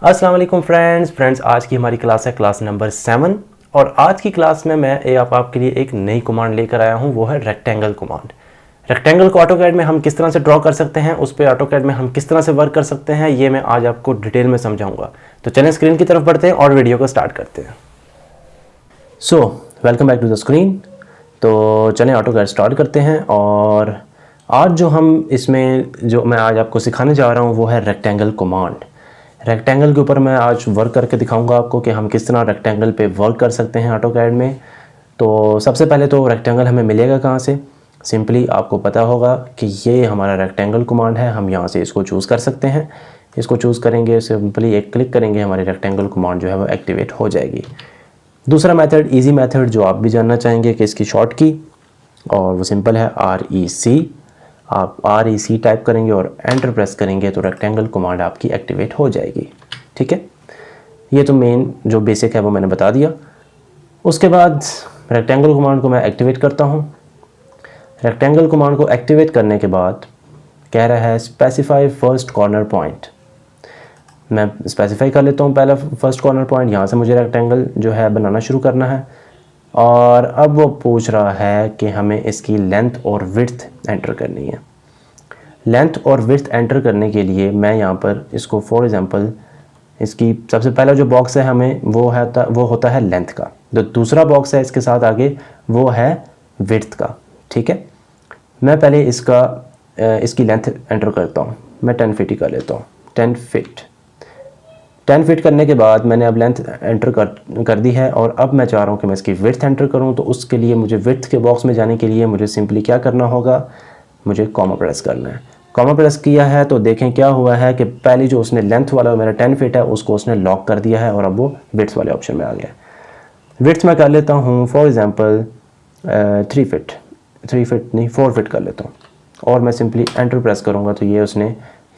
अस्सलाम वालेकुम फ्रेंड्स आज की हमारी क्लास है क्लास नंबर 7 और आज की क्लास में मैं आपके लिए एक नई कमांड लेकर आया हूं, वो है रेक्टेंगल कमांड। रेक्टेंगल को ऑटोकैड में हम किस तरह से ड्रॉ कर सकते हैं, उस पर ऑटोकैड में हम किस तरह से वर्क कर सकते हैं, ये मैं आज आपको डिटेल में समझाऊंगा। तो चलें स्क्रीन की तरफ बढ़ते हैं और वीडियो को स्टार्ट करते हैं। So welcome back to the screen. तो चलें ऑटोकैड स्टार्ट करते हैं। और आज जो मैं आज आपको सिखाने जा रहा हूँ वो है रेक्टेंगल कमांड। रेक्टेंगल के ऊपर मैं आज वर्क करके दिखाऊंगा आपको कि हम किस तरह रेक्टेंगल पे वर्क कर सकते हैं ऑटोकैड में। तो सबसे पहले तो रेक्टेंगल हमें मिलेगा कहाँ से। सिंपली आपको पता होगा कि ये हमारा रेक्टेंगल कमांड है, हम यहाँ से इसको चूज़ कर सकते हैं। इसको चूज़ करेंगे, सिंपली एक क्लिक करेंगे, हमारी रेक्टेंगल कमांड जो है वो एक्टिवेट हो जाएगी। दूसरा मेथड, ईजी मेथड जो आप भी जानना चाहेंगे कि इसकी शॉर्ट की, और वो सिंपल है REC। आप REC टाइप करेंगे और एंटर प्रेस करेंगे तो रेक्टेंगल कमांड आपकी एक्टिवेट हो जाएगी। ठीक है, ये तो मेन जो बेसिक है वो मैंने बता दिया। उसके बाद रेक्टेंगल कमांड को मैं एक्टिवेट करता हूँ। रेक्टेंगल कमांड को एक्टिवेट करने के बाद कह रहा है स्पेसिफाई फर्स्ट कॉर्नर पॉइंट। मैं स्पेसिफाई कर लेता हूँ पहला फर्स्ट कॉर्नर पॉइंट। यहाँ से मुझे रेक्टेंगल जो है बनाना शुरू करना है। और अब वो पूछ रहा है कि हमें इसकी लेंथ और विड्थ एंटर करनी है। लेंथ और विड्थ एंटर करने के लिए मैं यहाँ पर इसको फॉर एग्जांपल इसकी सबसे पहला जो बॉक्स है हमें वो होता है लेंथ का। जो दूसरा बॉक्स है इसके साथ आगे वो है विड्थ का। ठीक है, मैं पहले इसकी लेंथ एंटर करता हूँ। मैं 10 फीट ही कर लेता हूँ। 10 फीट करने के बाद मैंने अब लेंथ एंटर कर दी है। और अब मैं चाह रहा हूँ कि मैं इसकी विड्थ एंटर करूँ। तो उसके लिए मुझे विड्थ के बॉक्स में जाने के लिए मुझे सिंपली क्या करना होगा, मुझे कॉमा प्रेस करना है। कॉमा प्रेस किया है तो देखें क्या हुआ है कि पहली जो उसने लेंथ वाला मेरा 10 फीट है उसको उसने लॉक कर दिया है और अब वो विड्थ वाले ऑप्शन में आ गया। विड्थ में कर लेता हूँ फॉर एग्जांपल 3 फीट नहीं 4 फीट कर लेता हूँ। और मैं सिंपली एंटर प्रेस करूँगा तो ये उसने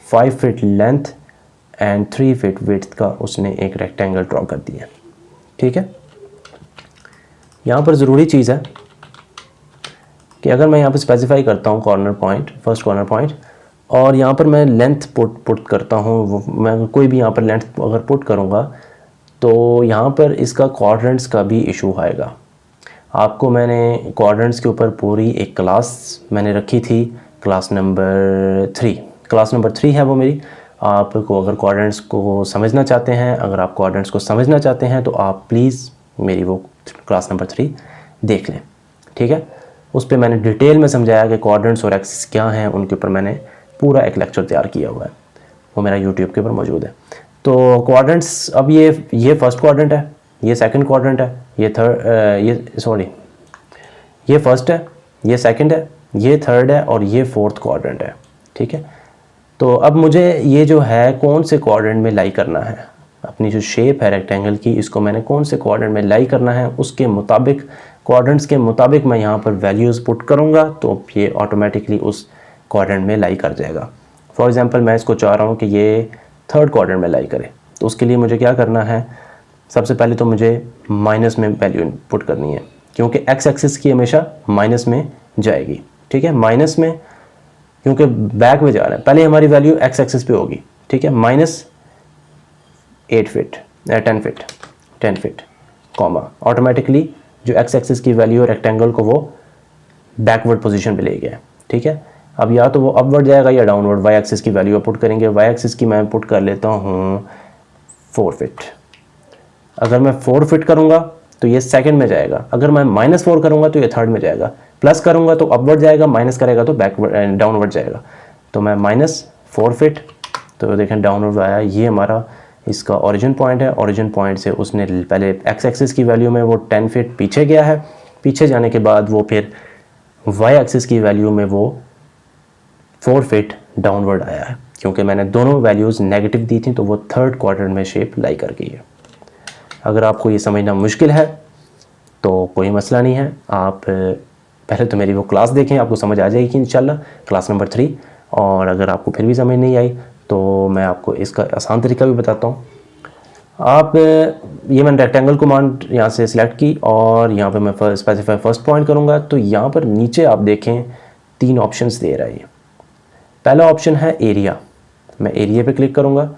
5 feet length and 3 feet width का उसने एक रेक्टेंगल ड्रॉ कर दिया। ठीक है, यहाँ पर ज़रूरी चीज़ है कि अगर मैं यहाँ पर स्पेसिफाई करता हूँ corner point, first corner point, और यहाँ पर मैं लेंथ पुट करता हूँ, मैं कोई भी यहाँ पर लेंथ अगर पुट करूँगा तो यहाँ पर इसका क्वाड्रेंट्स का भी इशू आएगा। आपको मैंने क्वाड्रेंट्स के ऊपर पूरी एक क्लास मैंने रखी थी, क्लास नंबर 3 है वो मेरी। आपको अगर क्वाड्रेंट्स को समझना चाहते हैं, अगर आप क्वाड्रेंट्स को समझना चाहते हैं तो आप प्लीज़ मेरी वो क्लास नंबर 3 देख लें। ठीक है, उस पर मैंने डिटेल में समझाया कि क्वाड्रेंट्स और एक्सिस क्या हैं, उनके ऊपर मैंने पूरा एक लेक्चर तैयार किया हुआ है, वो मेरा यूट्यूब के ऊपर मौजूद है। तो क्वाड्रेंट्स, अब ये फर्स्ट क्वाड्रेंट है, ये सेकंड क्वाड्रेंट है, ये फर्स्ट है, ये सेकंड है, ये थर्ड है और ये फोर्थ क्वाड्रेंट है। ठीक है, तो अब मुझे ये जो है कौन से क्वाड्रेंट में लाई करना है, अपनी जो शेप है रेक्टेंगल की, इसको मैंने कौन से क्वाड्रेंट में लाई करना है, उसके मुताबिक क्वाड्रेंट्स के मुताबिक मैं यहाँ पर वैल्यूज़ पुट करूँगा तो ये ऑटोमेटिकली उस क्वाड्रेंट में लाई कर जाएगा। फॉर एग्जांपल मैं इसको चाह रहा हूँ कि ये थर्ड क्वाड्रेंट में लाई करे, तो उसके लिए मुझे क्या करना है, सबसे पहले तो मुझे माइनस में वैल्यू पुट करनी है, क्योंकि एक्स एक्सिस की हमेशा माइनस में जाएगी। ठीक है, माइनस में क्योंकि बैक में जा रहा है, पहले हमारी वैल्यू एक्स एक्सिस पे होगी। ठीक है, -10 फीट कॉमा, ऑटोमेटिकली जो एक्स एक्सिस की वैल्यू है रेक्टेंगल को वो बैकवर्ड पोजीशन पे ले गया। ठीक है, अब या तो वो अपवर्ड जाएगा या डाउनवर्ड। वाई एक्सिस की वैल्यू पुट करेंगे, वाई एक्सिस की मैं पुट कर लेता हूँ 4 फीट। अगर मैं 4 फीट करूँगा तो ये सेकंड में जाएगा, अगर मैं -4 करूँगा तो ये थर्ड में जाएगा, प्लस करूँगा तो अपवर्ड जाएगा, माइनस करेगा तो बैकवर्ड डाउनवर्ड जाएगा। तो मैं -4 फीट, तो देखें डाउनवर्ड आया, ये हमारा इसका ओरिजिन पॉइंट है। ओरिजिन पॉइंट से उसने पहले एक्स एक्सिस की वैल्यू में वो 10 फीट पीछे गया है, पीछे जाने के बाद वो फिर वाई एक्सिस की वैल्यू में वो 4 फीट डाउनवर्ड आया है, क्योंकि मैंने दोनों वैल्यूज़ नेगेटिव दी थी, तो वो थर्ड क्वाड्रेंट में शेप लाई कर गई है। अगर आपको ये समझना मुश्किल है तो कोई मसला नहीं है, आप पहले तो मेरी वो क्लास देखें, आपको समझ आ जाएगी इंशाल्लाह, क्लास नंबर 3। और अगर आपको फिर भी समझ नहीं आई तो मैं आपको इसका आसान तरीका भी बताता हूँ। आप ये मैंने रेक्टेंगल कमांड यहाँ से सिलेक्ट की और यहाँ पे मैं स्पेसिफाई फर्स्ट पॉइंट करूँगा। तो यहाँ पर नीचे आप देखें 3 ऑप्शंस दे रहा है। पहला ऑप्शन है एरिया, मैं एरिया पे क्लिक करूँगा।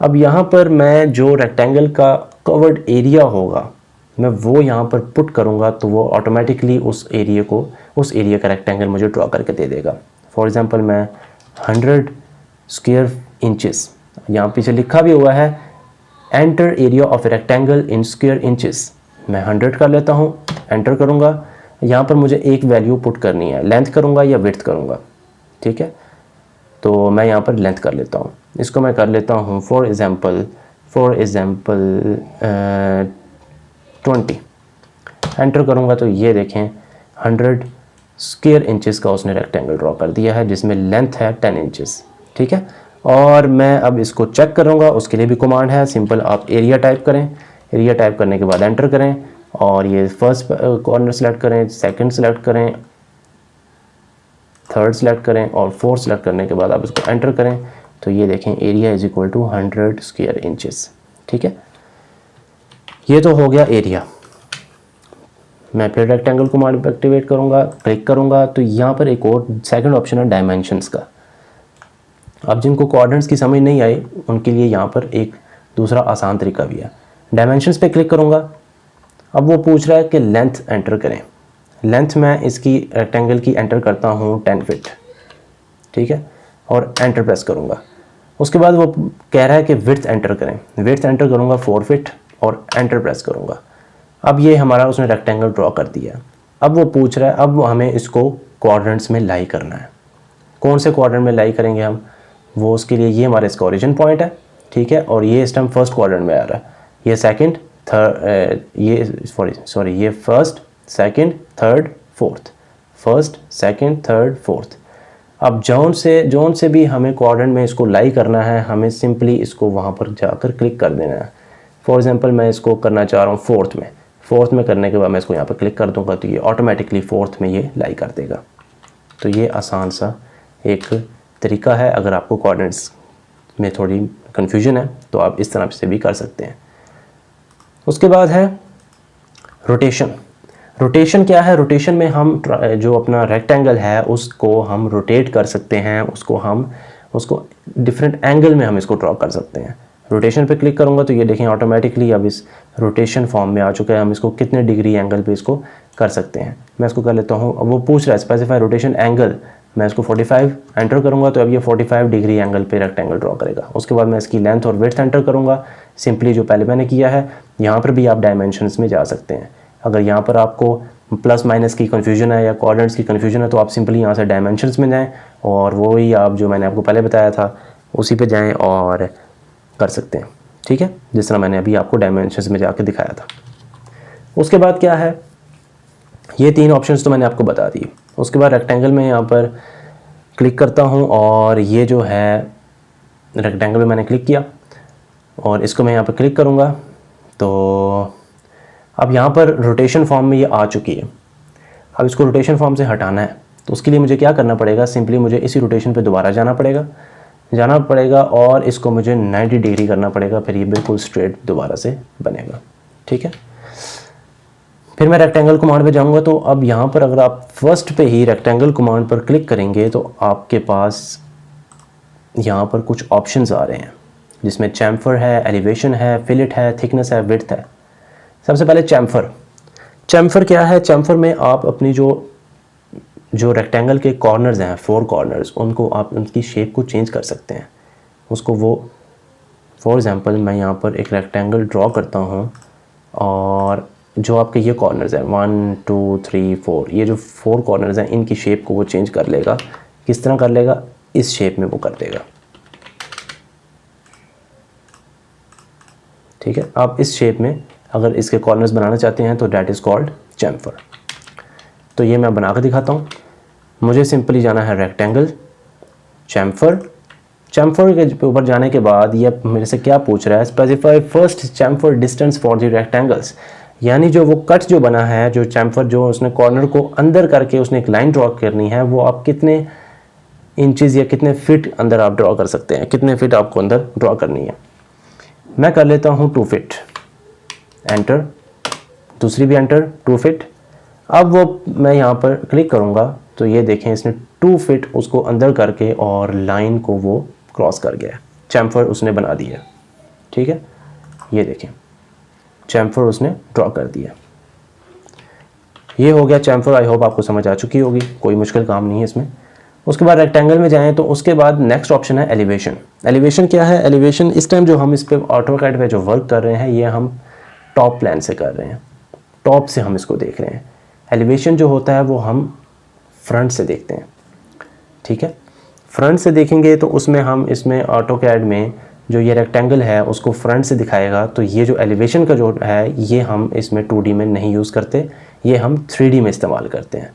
अब यहाँ पर मैं जो रेक्टेंगल का कवर्ड एरिया होगा मैं वो यहाँ पर पुट करूँगा तो वो ऑटोमेटिकली उस एरिया का रेक्टेंगल मुझे ड्रॉ करके दे देगा। फॉर एग्ज़ाम्पल मैं 100 स्क्वायर इंचेस, यहाँ पीछे लिखा भी हुआ है enter area of a rectangle in square inches, मैं 100 कर लेता हूँ, एंटर करूँगा। यहाँ पर मुझे एक वैल्यू पुट करनी है, लेंथ करूँगा या विड्थ करूँगा, ठीक है। तो मैं यहाँ पर लेंथ कर लेता हूँ, इसको मैं कर लेता हूँ फॉर एग्ज़ाम्पल 20। एंटर करूँगा तो ये देखें 100 स्क्वायर इंचेस का उसने रेक्टेंगल ड्रॉ कर दिया है जिसमें लेंथ है 10 इंचेस, ठीक है। और मैं अब इसको चेक करूँगा, उसके लिए भी कमांड है, सिंपल आप एरिया टाइप करें, एरिया टाइप करने के बाद एंटर करें और ये फर्स्ट कॉर्नर सेलेक्ट करें, सेकंड सेलेक्ट करें, थर्ड सेलेक्ट करें और फोर्थ सेलेक्ट करने के बाद आप इसको एंटर करें तो ये देखें area is equal to 100 square inches, ठीक है। ये तो हो गया एरिया। मैं फिर रेक्टेंगल कमांड पर एक्टिवेट करूँगा, क्लिक करूँगा तो यहाँ पर एक और सेकंड ऑप्शन है डायमेंशंस का। अब जिनको कोऑर्डिनेट्स की समझ नहीं आई उनके लिए यहाँ पर एक दूसरा आसान तरीका भी है। डायमेंशंस पे क्लिक करूँगा, अब वो पूछ रहा है कि लेंथ एंटर करें। लेंथ मैं इसकी रेक्टेंगल की एंटर करता हूँ 10 फीट, ठीक है, और एंटर प्रेस करूँगा। उसके बाद वो कह रहा है कि विड्थ एंटर करें, विड्थ एंटर करूँगा 4 फीट और एंटर प्रेस करूँगा। अब ये हमारा उसने रेक्टेंगल ड्रॉ कर दिया। अब वो पूछ रहा है अब हमें इसको कोऑर्डिनेट्स में लाई करना है। कौन से कोऑर्डिनेट में लाई करेंगे हम, वो उसके लिए ये हमारा इसका ओरिजिन पॉइंट है, ठीक है, और ये इस टाइम फर्स्ट क्वाड्रेंट में आ रहा है, ये सेकंड थर्ड, ये सॉरी ये first second third fourth, first second third fourth. अब जोन से भी हमें कोऑर्डिनेट में इसको लाई करना है, हमें सिंपली इसको वहाँ पर जाकर क्लिक कर देना है। फॉर एग्जांपल मैं इसको करना चाह रहा हूँ फोर्थ में करने के बाद मैं इसको यहाँ पर क्लिक कर दूँगा तो ये ऑटोमेटिकली फोर्थ में ये लाई कर देगा। तो ये आसान सा एक तरीका है, अगर आपको कोऑर्डिनेट्स में थोड़ी कन्फ्यूजन है तो आप इस तरह से भी कर सकते हैं। उसके बाद है रोटेशन। रोटेशन क्या है, रोटेशन में हम जो अपना रेक्टेंगल है उसको हम रोटेट कर सकते हैं, उसको डिफरेंट एंगल में हम इसको ड्रॉ कर सकते हैं। रोटेशन पे क्लिक करूँगा तो ये देखें ऑटोमेटिकली अब इस रोटेशन फॉर्म में आ चुका है, हम इसको कितने डिग्री एंगल पे इसको कर सकते हैं। मैं इसको कर लेता हूँ, अब वो पूछ रहा है स्पेसिफाई रोटेशन एंगल, मैं इसको 45 एंटर करूँगा तो अब ये 45 डिग्री एंगल पे रेक्टेंगल ड्रॉ करेगा। उसके बाद मैं इसकी लेंथ और विड्थ एंटर करूँगा, सिंपली जो पहले मैंने किया है। यहाँ पर भी आप डायमेंशंस में जा सकते हैं। अगर यहाँ पर आपको प्लस माइनस की कन्फ्यूजन है या कोऑर्डिनेट्स की कन्फ्यूजन है तो आप सिंपली यहाँ से डायमेंशंस में जाएँ और वही आप जो मैंने आपको पहले बताया था उसी पे जाएं और कर सकते हैं, ठीक है, जिस तरह मैंने अभी आपको डायमेंशंस में जाके दिखाया था। उसके बाद क्या है, ये 3 ऑप्शंस तो मैंने आपको बता दिए। उसके बाद रेक्टेंगल में यहाँ पर क्लिक करता हूँ और ये जो है रेक्टेंगल में मैंने क्लिक किया और इसको मैं यहाँ पर क्लिक करूँगा तो अब यहाँ पर रोटेशन फॉर्म में ये आ चुकी है। अब इसको रोटेशन फॉर्म से हटाना है तो उसके लिए मुझे क्या करना पड़ेगा, सिंपली मुझे इसी रोटेशन पे दोबारा जाना पड़ेगा और इसको मुझे 90 डिग्री करना पड़ेगा, फिर ये बिल्कुल स्ट्रेट दोबारा से बनेगा, ठीक है। फिर मैं रेक्टेंगल कमांड पे जाऊंगा तो अब यहाँ पर अगर आप फर्स्ट पे ही रेक्टेंगल कमांड पर क्लिक करेंगे तो आपके पास यहाँ पर कुछ ऑप्शंस आ रहे हैं जिसमें चैम्फर है, एलिवेशन है, फिलेट है, थिकनेस है, विड्थ है। सबसे पहले चैम्फर क्या है, चैम्फर में आप अपनी जो रेक्टेंगल के कॉर्नर्स हैं 4 कॉर्नर्स, उनको आप उनकी शेप को चेंज कर सकते हैं। उसको वो फॉर एग्जांपल मैं यहाँ पर एक रेक्टेंगल ड्रॉ करता हूँ और जो आपके ये कॉर्नर्स हैं 1 2 3 4, ये जो 4 कॉर्नर्स हैं इनकी शेप को वो चेंज कर लेगा। किस तरह कर लेगा, इस शेप में वो कर देगा, ठीक है। आप इस शेप में अगर इसके कॉर्नर्स बनाना चाहते हैं तो डैट इज़ कॉल्ड चैम्फर। तो ये मैं बना कर दिखाता हूँ। मुझे सिंपली जाना है रेक्टेंगल, चैम्फर के ऊपर जाने के बाद ये मेरे से क्या पूछ रहा है, specify first chamfer distance for the rectangles, यानी जो वो कट जो बना है, जो चैम्फर जो उसने कॉर्नर को अंदर करके उसने एक लाइन ड्रॉ करनी है, वो आप कितने इंचेस या कितने फिट अंदर आप ड्रॉ कर सकते हैं, कितने फिट आपको अंदर ड्रॉ करनी है। मैं कर लेता हूँ 2 फीट, एंटर, दूसरी भी एंटर, 2 फीट। अब वो मैं यहाँ पर क्लिक करूँगा तो ये देखें इसने 2 फीट उसको अंदर करके और लाइन को वो क्रॉस कर गया, चैम्फर उसने बना दिया, ठीक है, ये देखें चैम्फर उसने ड्रॉ कर दिया। ये हो गया चैम्फर। आई होप आपको समझ आ चुकी होगी, कोई मुश्किल काम नहीं है इसमें। उसके बाद रेक्टेंगल में जाएं तो उसके बाद नेक्स्ट ऑप्शन है एलिवेशन। एलिवेशन क्या है? एलिवेशन इस टाइम जो हम इस पे ऑटोकैड पे जो वर्क कर रहे हैं ये हम टॉप प्लान से कर रहे हैं, टॉप से हम इसको देख रहे हैं। एलिवेशन जो होता है वो हम फ्रंट से देखते हैं, ठीक है। फ्रंट से देखेंगे तो उसमें हम इसमें ऑटोकैड में जो ये रेक्टेंगल है उसको फ्रंट से दिखाएगा। तो ये जो एलिवेशन का जो है ये हम इसमें 2D में नहीं यूज़ करते, ये हम 3D में इस्तेमाल करते हैं।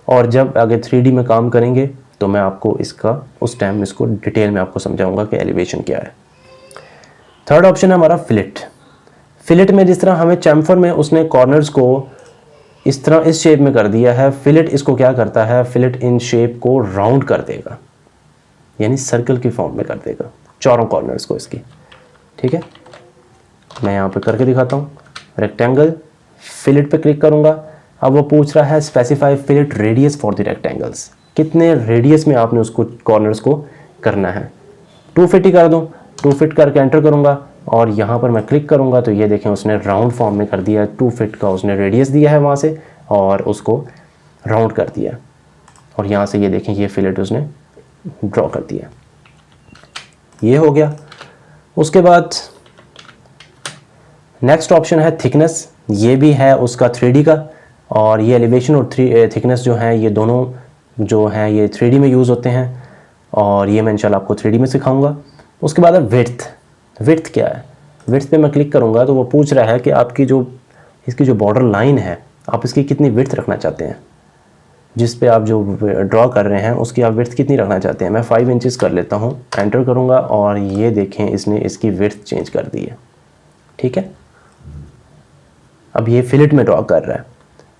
और जब आगे 3D में काम करेंगे तो मैं आपको इसका उस टाइम इसको डिटेल में आपको समझाऊंगा कि एलिवेशन क्या है। थर्ड ऑप्शन है हमारा फिलेट। फिलेट में जिस तरह हमें चैम्फर में उसने कॉर्नर्स को इस तरह इस शेप में कर दिया है, फिलेट इसको क्या करता है? फिलेट इन शेप को राउंड कर देगा, यानी सर्कल की फॉर्म में कर देगा चारों कॉर्नर्स को इसकी, ठीक है। मैं यहाँ पे करके दिखाता हूँ। रेक्टेंगल, फिलेट पे क्लिक करूँगा। अब वो पूछ रहा है specify fillet radius for the rectangles, कितने रेडियस में आपने उसको कॉर्नर्स को करना है। 2 फीट ही कर दूँ, 2 फीट करके एंटर करूँगा और यहाँ पर मैं क्लिक करूँगा तो ये देखें उसने राउंड फॉर्म में कर दिया। 2 फीट का उसने रेडियस दिया है वहाँ से और उसको राउंड कर दिया। और यहाँ से ये देखें ये फिलेट उसने ड्रॉ कर दिया। ये हो गया। उसके बाद नेक्स्ट ऑप्शन है थिकनेस। ये भी है उसका 3D का, और ये एलिवेशन और थिकनेस जो है ये दोनों जो हैं ये 3D में यूज़ होते हैं, और ये मैं इंशाल्लाह आपको 3D में सिखाऊंगा। उसके बाद है विड्थ। विड्थ क्या है? विड्थ पे मैं क्लिक करूँगा तो वो पूछ रहा है कि आपकी जो इसकी जो बॉर्डर लाइन है आप इसकी कितनी विड्थ रखना चाहते हैं, जिस पे आप जो ड्रॉ कर रहे हैं उसकी आप विड्थ कितनी रखना चाहते हैं। मैं 5 इंचेस कर लेता हूँ, एंटर करूँगा और ये देखें इसने इसकी विड्थ चेंज कर दी है, ठीक है। अब ये फिलेट में ड्रॉ कर रहा है,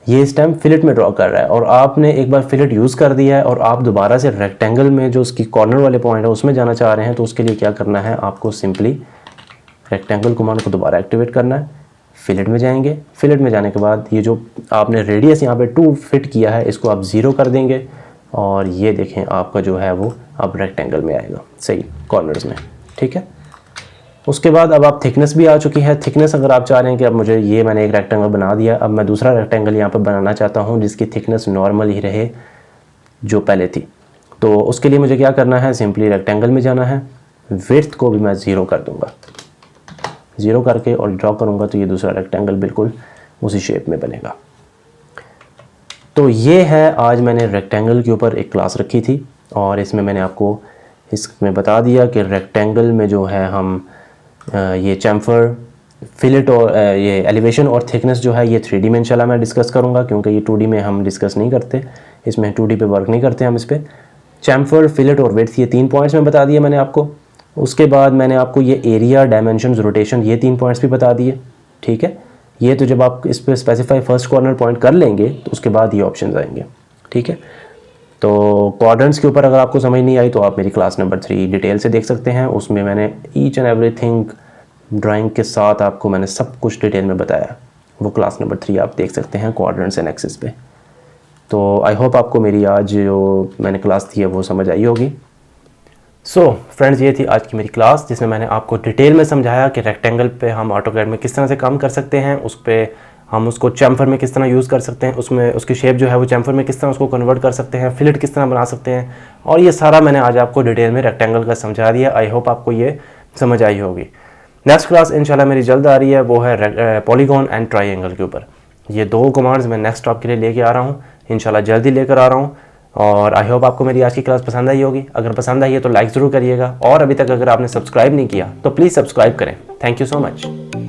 ये इस टाइम फिलेट में ड्रॉ कर रहा है, और आपने एक बार फिलेट यूज़ कर दिया है और आप दोबारा से रेक्टेंगल में जो उसकी कॉर्नर वाले पॉइंट है उसमें जाना चाह रहे हैं, तो उसके लिए क्या करना है? आपको सिंपली रेक्टेंगल कमांड को दोबारा एक्टिवेट करना है। फिलेट में जाएंगे, फिलेट में जाने के बाद ये जो आपने रेडियस यहाँ पे 2 फिट किया है इसको आप 0 कर देंगे, और ये देखें आपका जो है वो अब रेक्टेंगल में आएगा सही कॉर्नर्स में, ठीक है। उसके बाद अब आप थिकनेस भी आ चुकी है। थिकनेस अगर आप चाह रहे हैं कि अब मुझे ये मैंने एक रेक्टेंगल बना दिया, अब मैं दूसरा रेक्टेंगल यहाँ पर बनाना चाहता हूँ जिसकी थिकनेस नॉर्मल ही रहे जो पहले थी, तो उसके लिए मुझे क्या करना है? सिंपली रेक्टेंगल में जाना है, विड्थ को भी मैं 0 कर दूँगा। 0 करके और ड्रॉ करूँगा तो ये दूसरा रेक्टेंगल बिल्कुल उसी शेप में बनेगा। तो ये है आज मैंने रेक्टेंगल के ऊपर एक क्लास रखी थी, और इसमें मैंने आपको इसमें बता दिया कि रेक्टेंगल में जो है हम ये चैम्फर, फिलेट और ये एलिवेशन और थिकनेस जो है ये 3D में इंशाल्लाह मैं डिस्कस करूँगा, क्योंकि ये 2D में हम डिस्कस नहीं करते, इसमें 2D पे वर्क नहीं करते हम इस पर। चैम्फर, फिलेट और विड्थ ये 3 पॉइंट्स में बता दिए मैंने आपको। उसके बाद मैंने आपको ये एरिया, डायमेंशंस, रोटेशन ये 3 पॉइंट्स भी बता दिए, ठीक है। ये तो जब आप इस पर स्पेसिफाई फर्स्ट कॉर्नर पॉइंट कर लेंगे तो उसके बाद ये ऑप्शन आएंगे, ठीक है। तो क्वाड्रेंट्स के ऊपर अगर आपको समझ नहीं आई तो आप मेरी क्लास नंबर 3 डिटेल से देख सकते हैं, उसमें मैंने ईच एंड एवरीथिंग ड्राइंग के साथ आपको मैंने सब कुछ डिटेल में बताया। वो क्लास नंबर 3 आप देख सकते हैं क्वाड्रेंट्स एंड एक्सिस पे। तो आई होप आपको मेरी आज जो मैंने क्लास थी है वो समझ आई होगी। सो फ्रेंड्स, ये थी आज की मेरी क्लास जिसमें मैंने आपको डिटेल में समझाया कि रेक्टेंगल पे हम ऑटोकैड में किस तरह से काम कर सकते हैं, उस पर हम उसको चैम्फर में किस तरह यूज़ कर सकते हैं, उसमें उसकी शेप जो है वो चैम्फर में किस तरह उसको कन्वर्ट कर सकते हैं, फिलेट किस तरह बना सकते हैं, और ये सारा मैंने आज आपको डिटेल में रेक्टेंगल का समझा दिया। आई होप आपको ये समझ आई होगी। नेक्स्ट क्लास इंशाल्लाह मेरी जल्द आ रही है, वो है पॉलीगॉन एंड ट्राइंगल के ऊपर। ये 2 कमांड्स मैं नेक्स्ट आपके लिए लेके आ रहा हूँ, इंशाल्लाह जल्दी लेकर आ रहा हूँ। और आई होप आपको मेरी आज की क्लास पसंद आई होगी। अगर पसंद आई है तो लाइक ज़रूर करिएगा, और अभी तक अगर आपने सब्सक्राइब नहीं किया तो प्लीज़ सब्सक्राइब करें। Thank you so much.